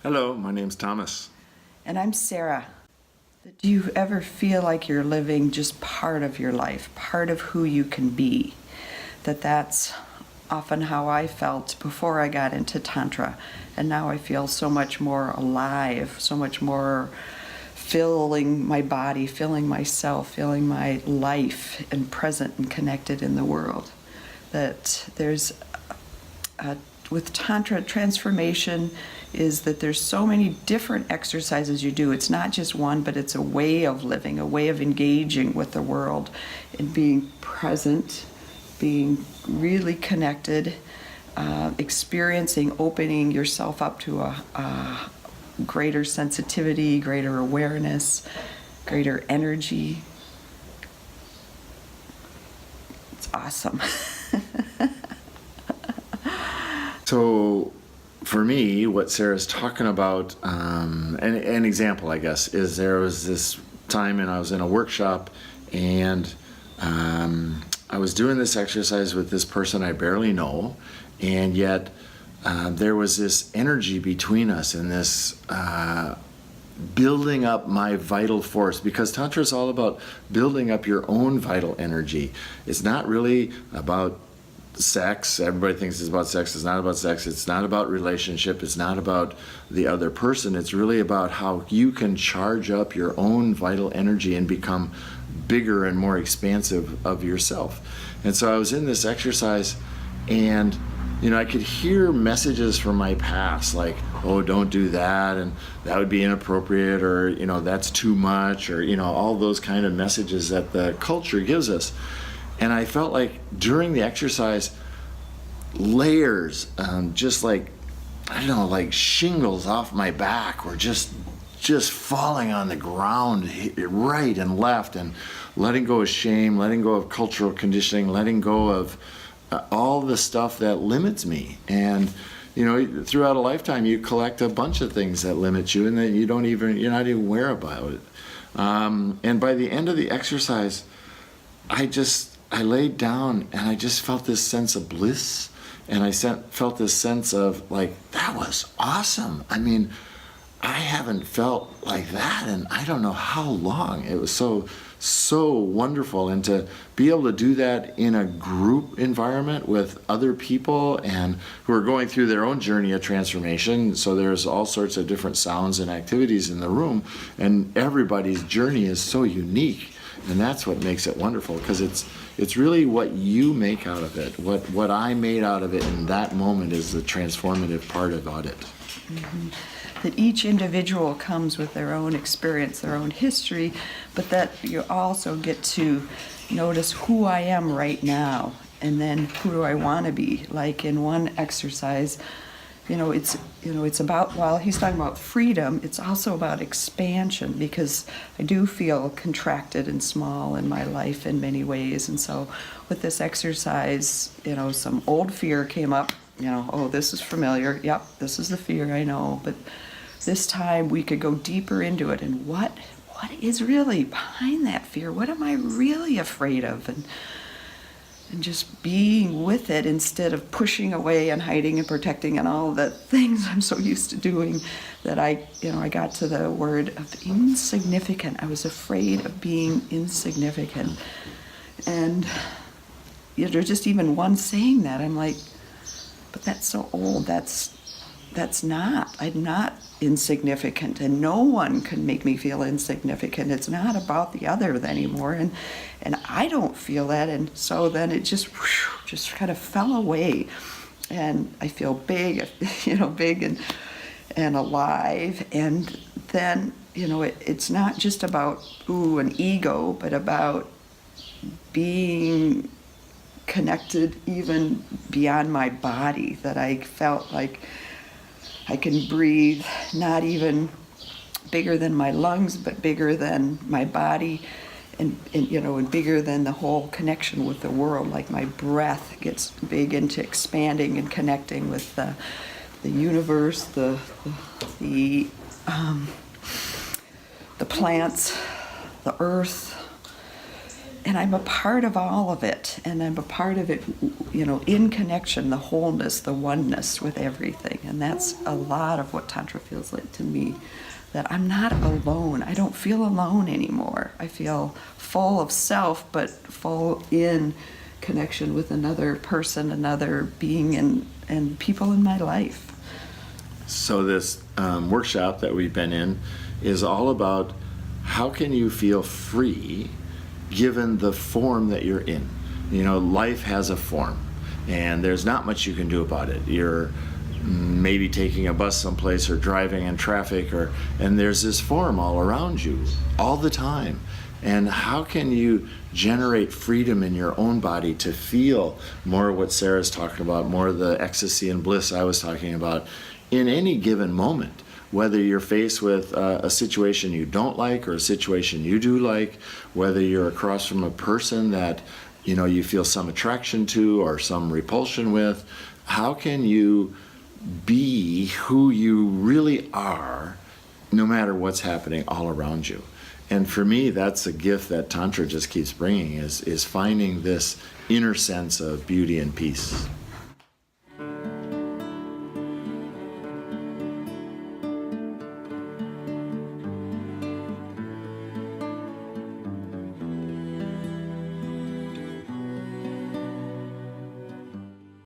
Hello, my name's Thomas. And I'm Sarah. Do you ever feel like you're living just part of your life, part of who you can be? That's often how I felt before I got into Tantra. And now I feel so much more alive, so much more filling my body, filling myself, filling my life, and present and connected in the world. That there's, with Tantra, transformation is that there's so many different exercises you do. It's not just one, but it's a way of living, a way of engaging with the world and being present, being really connected, experiencing, opening yourself up to a greater sensitivity, greater awareness, greater energy. It's awesome. So, for me, what Sarah's talking about, an example, I guess, is there was this time and I was in a workshop and I was doing this exercise with this person I barely know, and yet there was this energy between us and this building up my vital force, because Tantra is all about building up your own vital energy. It's not really about sex. Everybody thinks it's about sex. It's not about sex. It's not about relationship. It's not about the other person. It's really about how you can charge up your own vital energy and become bigger and more expansive of yourself. And so I was in this exercise and I could hear messages from my past like, oh, don't do that, and that would be inappropriate, or that's too much, or all those kind of messages that the culture gives us. And I felt like during the exercise, layers, just like, I don't know, like shingles off my back were just falling on the ground right and left, and letting go of shame, letting go of cultural conditioning, letting go of all the stuff that limits me. And throughout a lifetime, you collect a bunch of things that limit you, and that you're not even aware about it. And by the end of the exercise, I laid down and I just felt this sense of bliss, and I felt this sense of like, that was awesome. I mean, I haven't felt like that in I don't know how long. It was so wonderful, and to be able to do that in a group environment with other people and who are going through their own journey of transformation. So there's all sorts of different sounds and activities in the room, and everybody's journey is so unique. And that's what makes it wonderful, because it's really what you make out of it. What I made out of it in that moment is the transformative part about it. Mm-hmm. That each individual comes with their own experience, their own history, but that you also get to notice who I am right now, and then who do I want to be. Like in one exercise, it's about, while he's talking about freedom, it's also about expansion, because I do feel contracted and small in my life in many ways. And so with this exercise, some old fear came up, oh, this is familiar. Yep, this is the fear, I know. But this time we could go deeper into it, and what is really behind that fear? What am I really afraid of? And just being with it instead of pushing away and hiding and protecting and all the things I'm so used to doing, that I got to the word of insignificant. I was afraid of being insignificant. And just even one saying that, I'm like, but that's so old. I'm not insignificant, and no one can make me feel insignificant. It's not about the other anymore, and I don't feel that. And so then it just kind of fell away, and I feel big, big and alive. And then it's not just about an ego, but about being connected even beyond my body, that I felt like I can breathe, not even bigger than my lungs, but bigger than my body, and bigger than the whole connection with the world. Like my breath gets big into expanding and connecting with the universe, the plants, the earth, and I'm a part of all of it, and I'm a part of it, in connection, the wholeness, the oneness with everything. And that's a lot of what Tantra feels like to me, that I'm not alone. I don't feel alone anymore. I feel full of self, but full in connection with another person, another being, and people in my life. So this workshop that we've been in is all about how can you feel free given the form that you're in. Life has a form, and there's not much you can do about it. You're maybe taking a bus someplace or driving in traffic, and there's this form all around you all the time. And how can you generate freedom in your own body to feel more of what Sarah's talking about, more of the ecstasy and bliss I was talking about in any given moment? Whether you're faced with a situation you don't like or a situation you do like, whether you're across from a person that you feel some attraction to or some repulsion with, how can you be who you really are no matter what's happening all around you? And for me, that's a gift that Tantra just keeps bringing, is finding this inner sense of beauty and peace.